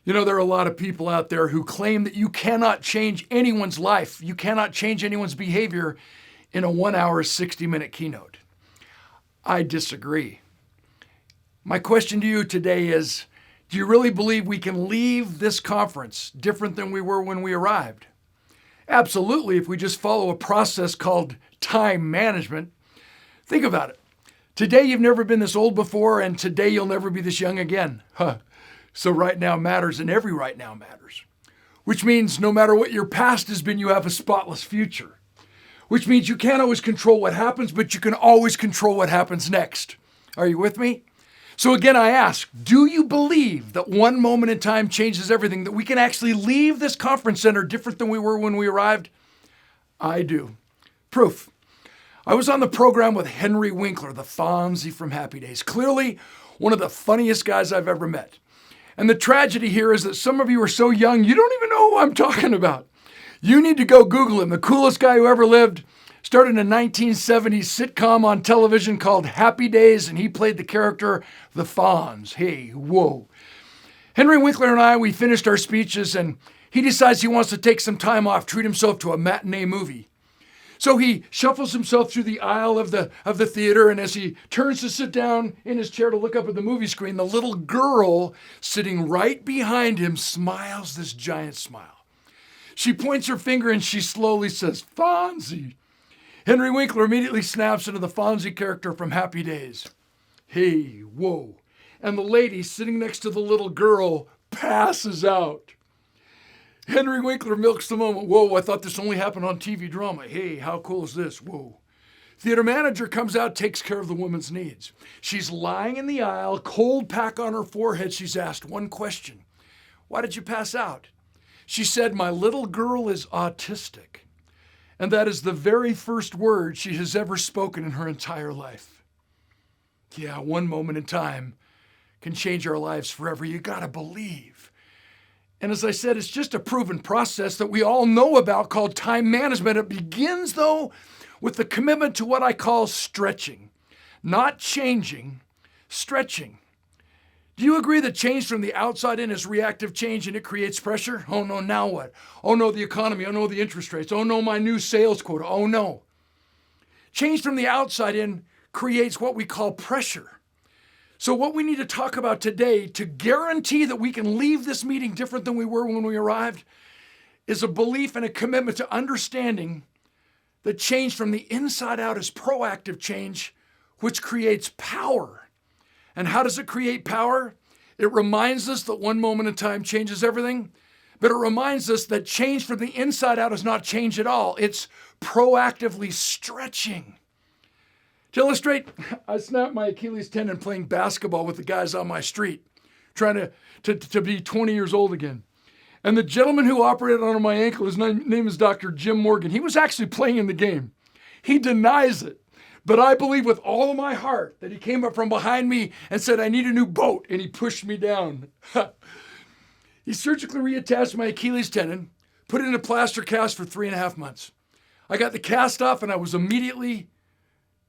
You know, there are a lot of people out there who claim that you cannot change anyone's life. You cannot change anyone's behavior in a 1 hour, 60-minute keynote. I disagree. My question to you today is, do you really believe we can leave this conference different than we were when we arrived? Absolutely, if we just follow a process called time management. Think about it. Today you've never been this old before, and today you'll never be this young again. So right now matters, and every right now matters. Which means no matter what your past has been, you have a spotless future. Which means you can't always control what happens, but you can always control what happens next. Are you with me? So again, I ask, do you believe that one moment in time changes everything, that we can actually leave this conference center different than we were when we arrived? I do. Proof. I was on the program with Henry Winkler, the Fonzy from Happy Days. Clearly, one of the funniest guys I've ever met. And the tragedy here is that some of you are so young, you don't even know who I'm talking about. You need to go Google him. The coolest guy who ever lived. Started a 1970s sitcom on television called Happy Days, and he played the character the Fonz. Hey, whoa. Henry Winkler and I, we finished our speeches, and he decides he wants to take some time off, treat himself to a matinee movie. So he shuffles himself through the aisle of the theater, and as he turns to sit down in his chair to look up at the movie screen, the little girl sitting right behind him smiles this giant smile. She points her finger and she slowly says, "Fonzie." Henry Winkler immediately snaps into the Fonzie character from Happy Days. Hey, whoa. And the lady sitting next to the little girl passes out. Henry Winkler milks the moment. Whoa, I thought this only happened on TV drama. Hey, how cool is this? Whoa. Theater manager comes out, takes care of the woman's needs. She's lying in the aisle, cold pack on her forehead. She's asked one question. Why did you pass out? She said, my little girl is autistic. And that is the very first word she has ever spoken in her entire life. Yeah, one moment in time can change our lives forever. You gotta believe. And as I said, it's just a proven process that we all know about called time management. It begins, though, with the commitment to what I call stretching. Not changing, stretching. Do you agree that change from the outside in is reactive change and it creates pressure? Oh no, now what? Oh no, the economy. Oh no, the interest rates. Oh no, my new sales quota. Oh no. Change from the outside in creates what we call pressure. So what we need to talk about today to guarantee that we can leave this meeting different than we were when we arrived is a belief and a commitment to understanding that change from the inside out is proactive change, which creates power. And how does it create power? It reminds us that one moment in time changes everything, but it reminds us that change from the inside out is not change at all. It's proactively stretching. To illustrate, I snapped my Achilles tendon playing basketball with the guys on my street, trying to be 20 years old again. And the gentleman who operated on my ankle, his name is Dr. Jim Morgan. He was actually playing in the game. He denies it. But I believe with all of my heart that he came up from behind me and said, I need a new boat, and he pushed me down. He surgically reattached my Achilles tendon, put it in a plaster cast for 3.5 months. I got the cast off, and I was immediately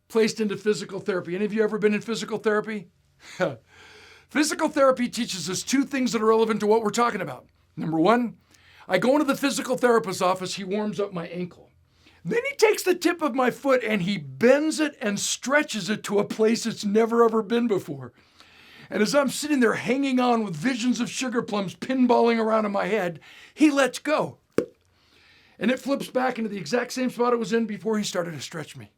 placed into physical therapy. Any of you ever been in physical therapy? Physical therapy teaches us two things that are relevant to what we're talking about. Number one, I go into the physical therapist's office, he warms up my ankle. Then he takes the tip of my foot and he bends it and stretches it to a place it's never ever been before. And as I'm sitting there hanging on with visions of sugar plums pinballing around in my head, he lets go. And it flips back into the exact same spot it was in before he started to stretch me.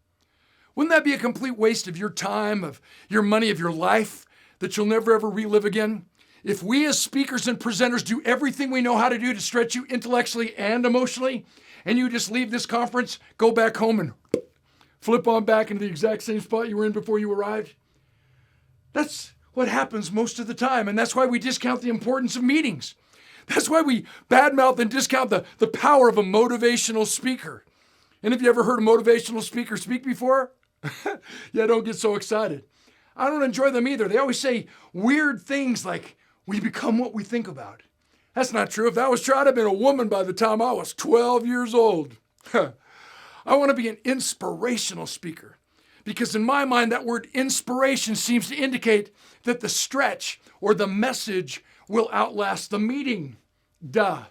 Wouldn't that be a complete waste of your time, of your money, of your life that you'll never ever relive again? If we as speakers and presenters do everything we know how to do to stretch you intellectually and emotionally, and you just leave this conference, go back home and flip on back into the exact same spot you were in before you arrived. That's what happens most of the time, and that's why we discount the importance of meetings. That's why we badmouth and discount the power of a motivational speaker. And have you ever heard a motivational speaker speak before? Yeah, don't get so excited. I don't enjoy them either. They always say weird things like, we become what we think about. That's not true. If that was true, I'd have been a woman by the time I was 12 years old. I want to be an inspirational speaker because in my mind, that word inspiration seems to indicate that the stretch or the message will outlast the meeting. Duh.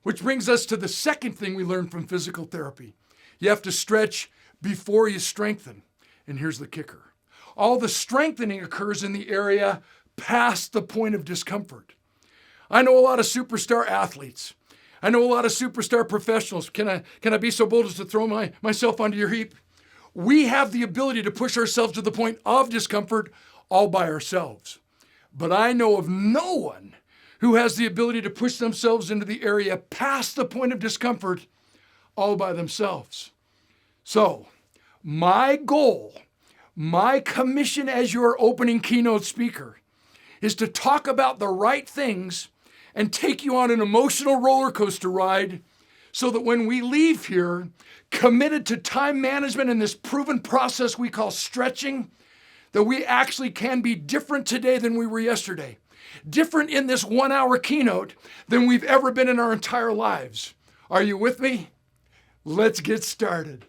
Which brings us to the second thing we learned from physical therapy. You have to stretch before you strengthen. And here's the kicker. All the strengthening occurs in the area past the point of discomfort. I know a lot of superstar athletes. I know a lot of superstar professionals. Can I be so bold as to throw myself onto your heap? We have the ability to push ourselves to the point of discomfort all by ourselves. But I know of no one who has the ability to push themselves into the area past the point of discomfort all by themselves. So, my goal, my commission as your opening keynote speaker is to talk about the right things and take you on an emotional roller coaster ride so that when we leave here, committed to time management and this proven process we call stretching, that we actually can be different today than we were yesterday. Different in this 1 hour keynote than we've ever been in our entire lives. Are you with me? Let's get started.